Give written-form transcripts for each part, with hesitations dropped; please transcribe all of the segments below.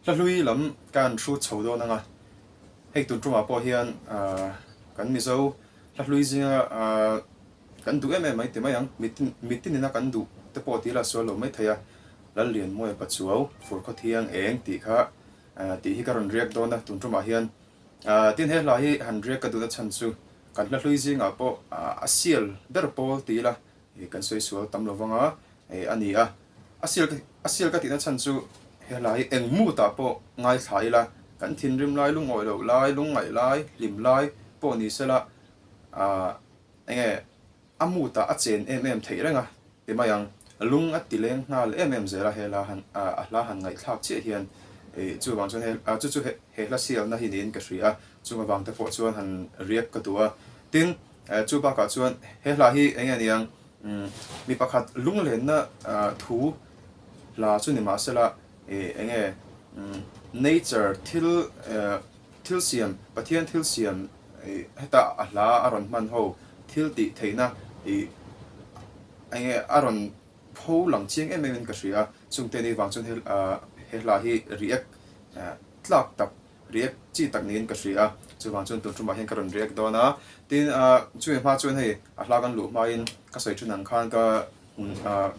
la lui lam kan thu chho do nanga hei tu tuma po hian kan mi zo la lui zinga kan du em mai te mai ang mitin na kan du te po ti la so lo mai thaya la lian moi pa chuau for kho thiang eng ti kha ti hi karon riak do na tun tuma hian tin he la hi 100 ka du na chan chu kan la lui zinga po asial ber po ti la kan soi sual tam lo wanga ani asial ka ti na chan chu he lai eng mu ta po ngai thai la kan thin rim lai lung oi lo lai lung ngai lai lim lai po ni sela enge amu ta a chen thei renga te mayang lung a tileng ngal zera he la han la han ngai thak che hian chu wang chon he chu he la sial na hi nin ka ria chu wang te po chuan han riak ka tua tin chu ba ka chuan he la hi enge niang mi pakhat lung len na thu la chu ni ma sela enge nature thil siam pathian thil siam heta ahla aron man ho thil ti theina enge aron pho lang chiang em ka ria chungte ni wang chun he la hi riak tlak tak riak chi tak nin ka ria chu wang chun tu tuma hen karon riak dona tin chu ma chun hei ahla kan lu ma in ka soi chun ang khan ka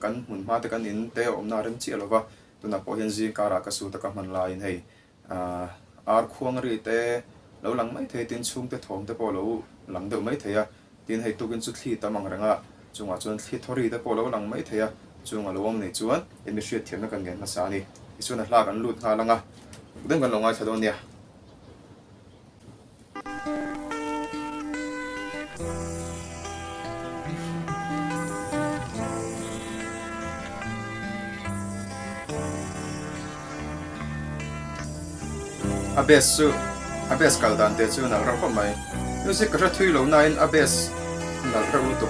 kan mun ma te kan in te om na rem chi alova tuna po hian zi kara ka su ta ka man la in hei ar khuang ri te lo lang mai the tin chung te thom te po lo lang de mai theya tin hei tukin chu thli ta mang ranga chunga chuan thli thori te po lo lang mai theya chunga lo om nei chuan in mi hriat thiam na kan gen na sa ni ichuna hla kan lut nga langa den kan lo ngai thadon nia abes kaldan te chu nal ram mai music ka thui lo nine abes nal ram tu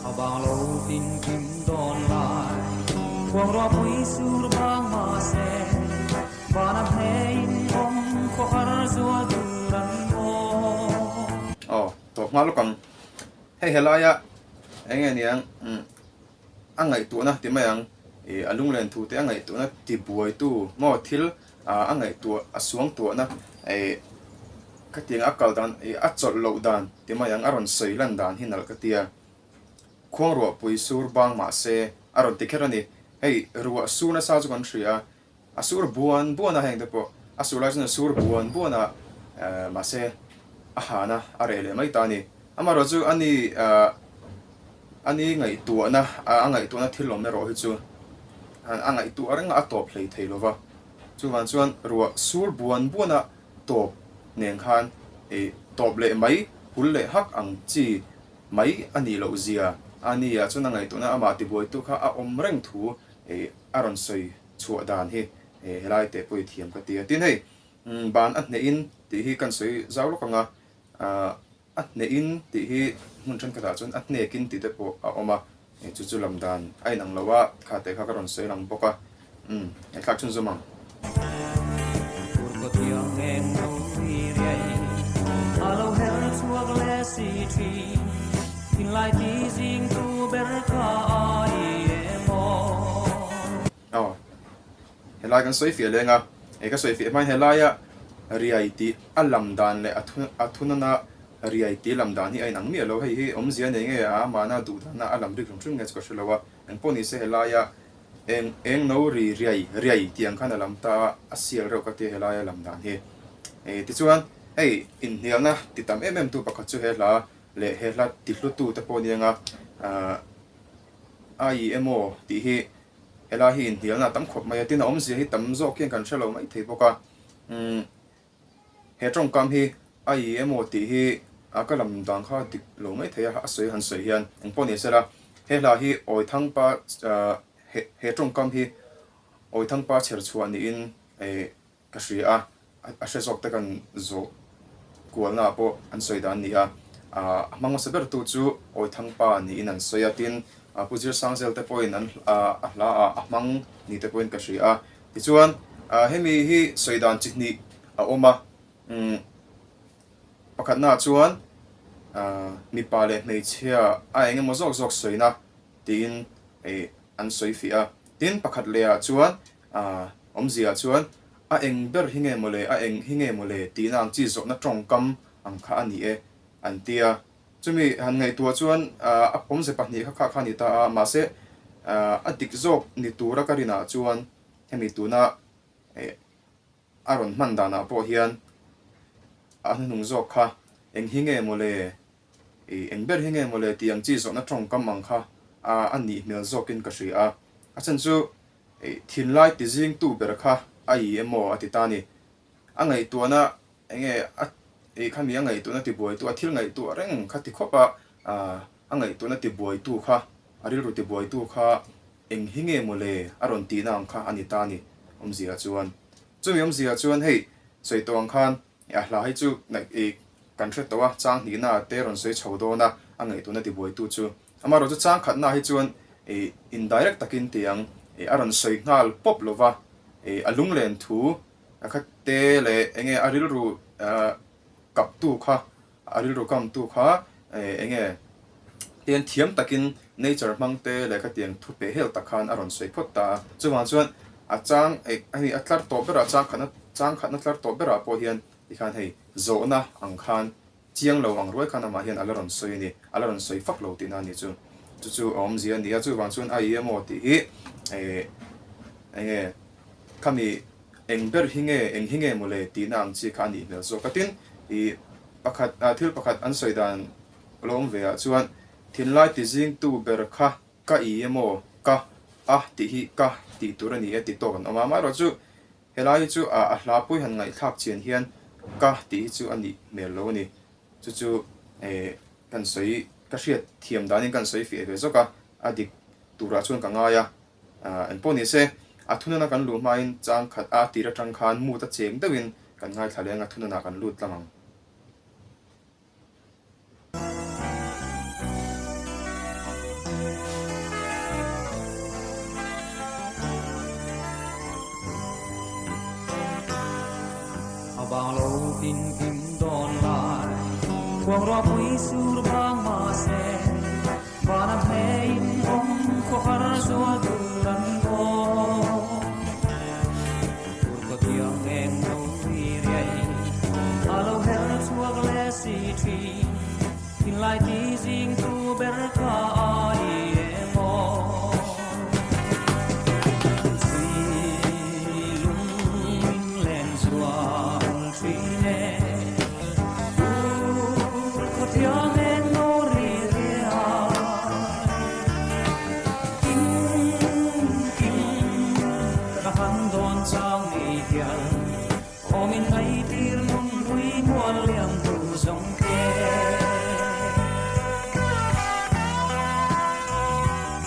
abang lo tin kim don lai quang ro pui sur bang ma se bana hein om ko har zua duran mo to ngal kang hei helaya enge niang angai tu na ti mayang alung len thu te angai tu na ti buai tu mo thil angai tu asuang tu na ka ting akal dan a chol lo dan ti mayang aron sei lan dan hinal ka tia khong ro pui sur bang ma se aron ti kherani hei ruwa su na sa chu kan thria asur buan a heng te po asura jna sur buan a ma se ahana arele mai ta ni amaro chu ani ngai tu na angai tu na thilom me ro hi chu angai tu aranga atop hlei theilova chuan chuan ruwa sur buan a top neng khan top le mai hul le hak ang chi mai ani lo zia ani ya chuna ngai tu na ama ti boi tu kha a om reng thu aron soi chu dan hi helai te poi thiam ka ti tin hei ban at ne in ti hi kan soi zau lo kanga at ne in ti hi mun than ka da chun at ne kin ti te po a oma chu chu lam dan ai nang lawa kha te kha karon soi lang boka ai khak chun zumang pur ko tiang em no ri ri alo hel chuak le si thi in lai ti jing tu ber ka ai emo helai kan soi fi lenga ka soi fi mai helaya riai ti alam dan le athunana riai ti lam dan hi ai nang mi lo hei hi om zia nei nge a mana du na alam ri rung nge ko shlowa en poni se helaya eng no riai tiang khan alam ta asial ro ka ti helaya lam dan hi ti chuan hei in hialna ti tam tu pakha chu hela le hela ti hlu tu te poni nga ai emo ti hi hela hi in hialna tam khop mai tin om zia hi tam zo kian kan shalo mai thei boka he trong kam hi ai emo ti hi akalam dang kha dik lo mai theya asoi han soi hian eng poni sela hela hi oi thang pa he trong kam hi oi thang pa cher chuan ni in ka hria a hre zok te kan zo kual na po an soi dan ni a mangwa saber tu chu oi thang pa ni in an soi atin puzir sangzel te point an ahla ahmang ni te point ka hria ti chuan hemi hi soidan chihni a oma pakhat na chuan mi pa le mei chia a enge mo zok soina tin an soi fia tin pakhat le chuan omzia chuan a eng ber hinge mole a eng hinge mole tinang chi zo na tong kam ang kha ani e an tia chumi han ngai tua chuan a pom se pahni kha kha ni ta ma se a dik zok ni tura karina chuan hemi tuna aron mandana po hian an nung zok kha eng hinge mole eng ber hinge mole tiang chi zo na tong kam ang kha ani mel zokin ka hri a chan chu thin lai ti jing tu ber kha ai emo atitani angai tuana enge khami angai tuana ti boi tu athil ngai tu reng kha ti khopa angai tuana ti boi tu kha aril ru ti boi tu kha eng hinge mole aron ti nang kha anitani omzia chuan chumi omzia chuan hei soitong khan la hai chu nai kan thret tawa chang ni na te ron soi chhodo na angai tuana ti boi tu chu amaro chu chang khat na hi chuan indirect takin tiang aron soi ngal pop lova alung len thu akhat te le enge aril ru kap tu kha aril ru kam tu kha enge tian thiam takin nature mang te le ka tiang thu pe hel takhan aron soi phot ta chuwan chuan a chang ani atlar to bera chang khatna tlar to bera po hian ikhan hei zo na ang khan chiang lo ang roi khana ma hian alaron soi ni alaron soi fak lo tin ani chu om zia ni chu wang chun ai emo ti hi enge kami engber hinge mole ti nang chi khani mel so katin pakhat thil pakhat an soidan long ve a chuan thin lai ti jing tu ber kha ka emo ka ti hi ka ti turani e ti ton ama ma ro chu helai chu a hla pui han ngai thak chen hian ka ti chu ani mel lo ni chu kan soi ka hriat thiam danin kan soi fi ve zoka adik tura chuan ka nga ya an poni se athunana kan lu main chang khat a tira tang khan mu ta cheng dewin kan ngai thaleng athunana kan lut lamang bao lâu tin kim đòn lại quang roa pui sur bang ma se bana hein om ko har zua duran go ko tiang en no ri rei alo her chua glasi tree in lai ti jing tu ber ka ai emo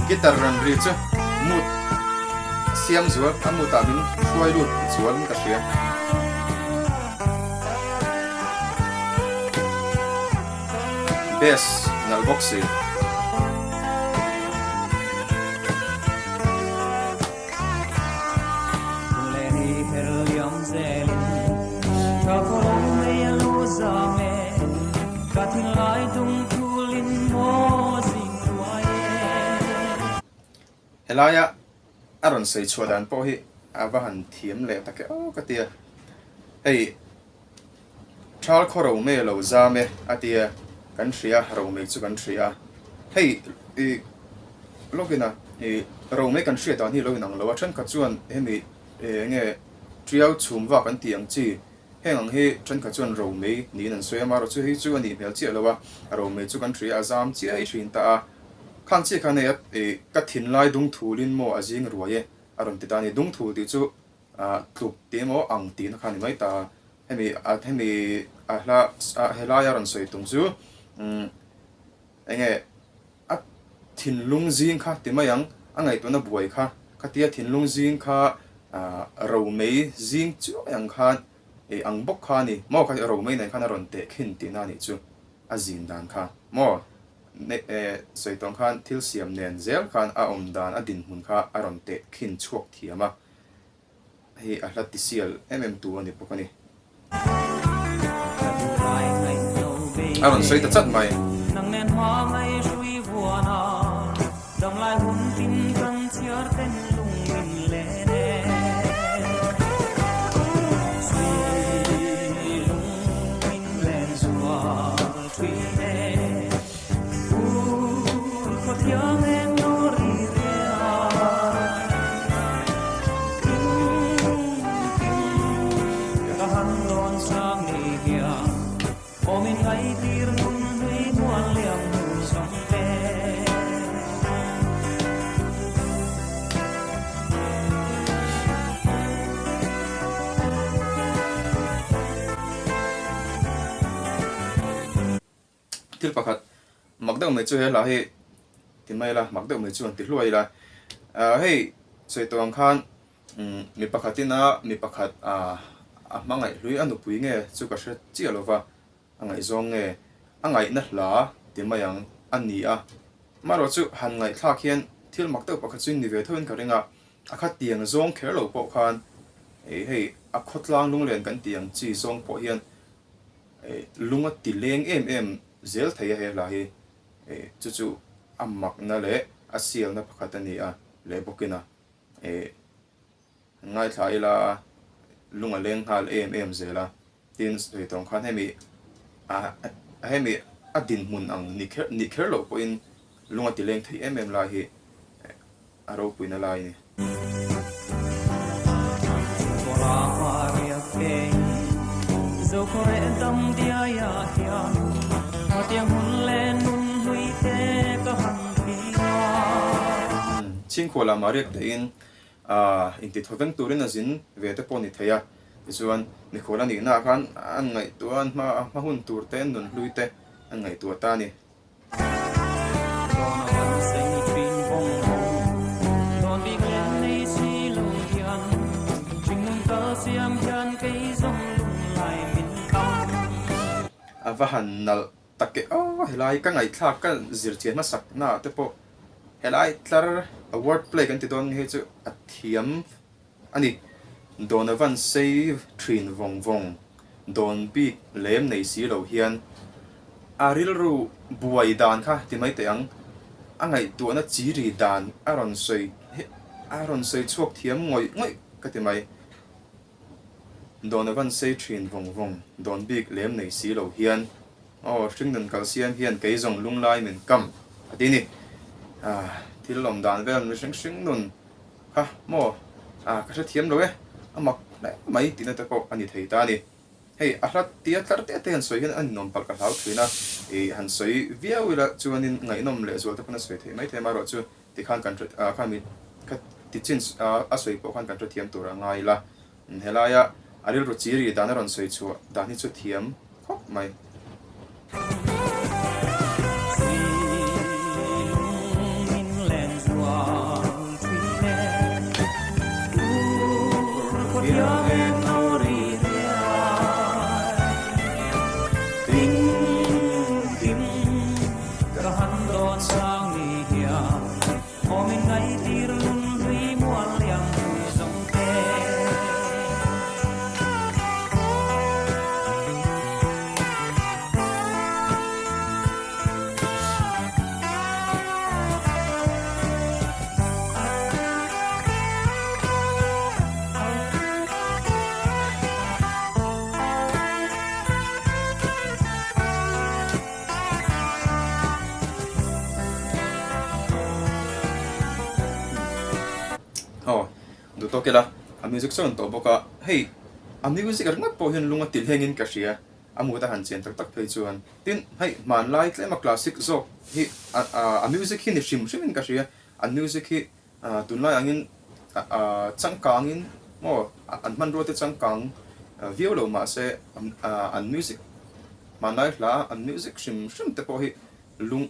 gitar ran ri chu mut siam zuwa amuta bin thuai lut chuan ka hria bass nal boxi helaya aron sei chuadan po hi awahan thiam le take ka tia ei thal khoro me lo za me atia kan hria ro me chu kan hria hei logina ro me kan hria ta ni lo nang lo than ka chuan hemi nge triau chum wa kan tiang chi heng hi than ka chuan ro me ni nan soya ma ro chu hi chu ani mel chi lo wa ro me chu kan hria zam chi ai hrin ta khang chi khane ka thin lai dung thulin mo ajing ruaye aron ti tani dung thul ti chu tluk te mo ang ti na khani mai ta hemi hela ya ron soi tung chu enge a thin lung jing kha ti mayang angai to na buai kha khatia thin lung jing kha ro mei jing chu yang khan ang bok kha ni mo kha ro mei nai khan ron te khin ti na ni chu azin dan kha mo soi tong khan thil siam nen zel khan a om dan a din mun kha aron te khin chuak thiama hi a hlat ti sial mm2 ani pokani aron soi ta chat mai nang nen hoa mai shui vuana dam lai hun tin kan chiar ten lung min le ne si lung min len zua tui ne ko tiang en no ri ria ka han don sang ni kia o min ngai tir nun hui muan liang nu song te til pakhat magdang mai chu he la hi ti mai la magdang mai chu an ti hluai la hei choi tawang khan mi pakhatina mi pakhat a mangai hlui anu pui nge chu ka hre chi alova angai zong nge angai na hla ti mai ang ani a maro chu han ngai thla khian thil magdang pakhat chu ni ve thoin ka ringa a khat tiang zong kher lo po khan hei a khotlang lung len kan tiang chi zong po hian lunga ti leng em zel thei he la hi chu chu amak na le asial na pakhat ani a le bokina ngai thai la lunga leng hal em zela tin soi tong khan hemi hemi adin mun ang ni kher lo po in lunga ti leng thei em la hi aro puina lai ni Ora maria ke zo kore dam dia ya hian tiang hun len nun hui te ka han pia ching khola mariak te in in ti thoven turin azin ve te poni theya chuan ni khola ni na khan an ngai tuan ma hun tur te nun lui te an ngai tu ta ni don wan sei pin bong don bi len nei si lo hian jing nun ta siam hian kai zong lung lai min kam avahan nal takke helai ka ngai thla ka zir che ma sak na te po helai tlar a word play kan ti don he chu a thiam ani donovan save trin vong vong don bi lem nei si lo hian aril ru buai dan kha ti mai te ang angai tu na chi ri dan aron soi chuak thiam ngoi ka ti mai donovan save trin vong vong don bi lem nei si lo hian string dan calcium hian ke zong lung lai min kam atini thil lom dan vel mi hring nun ha mo ka sa thiam lo amak mai tina ta ko ani thei ta ni hei a hlat tia tlar te han soi hian an nom pal ka hlau thina han soi viawila chuanin ngai nom le zual ta pana soi thei mai thema ro chu ti khan kan khan mi ka ti chin a soi po khan kan thiam tur ngai la helaya aril ro chiri dan ron soi chu dan hi chu thiam khop mai to kela a music son to boka hei a music ar ngat po hian lunga til hengin ka ria amu ta han chen tak tak phei chuan tin hei man lai tlema classic zo hi a music hi ni shim shim ka ria a music hi tun lai angin changkang in mo an man ro te changkang violo ma se an music man lai la an music shim shim te po hi lung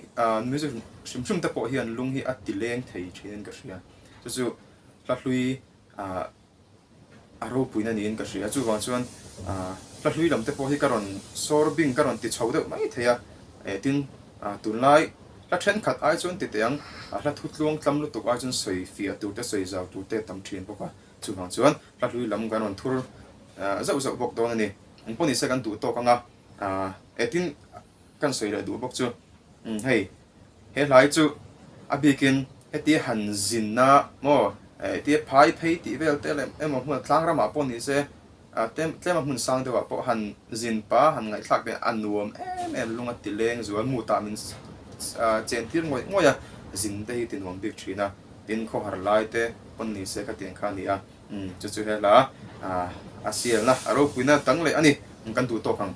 music shim shim te po hian lung hi a tileng thei thinen ka ria chu la hlui aro puina nin ka hria chu wang chuan la hlui lam te po hi karon sorbing karon ti chho deuh mai theya tin tunlai la then khat ai chuan ti teang la thutluang tlam lu tuk ai chuan soi fia tu te soi zau tu te tam thin boka chu wang chuan la hlui lam karon thur zau bok don ani ang poni second tu to kanga tin kan soi la du bok chu hei he lai chu abikin heti han zin na mo ti phai phei ti vel te le emo hmun tlang rama pon ni se tlema hmun sang dewa po han zin pa han ngai thlak ben anuam em lunga tileng zual mu ta min chen tir ngoi ya zin te hi tin hom bik thina tin kho har lai te pon ni se ka tin kha ni a chu chu he la asiel na aro kuina tang le ani kan tu to khang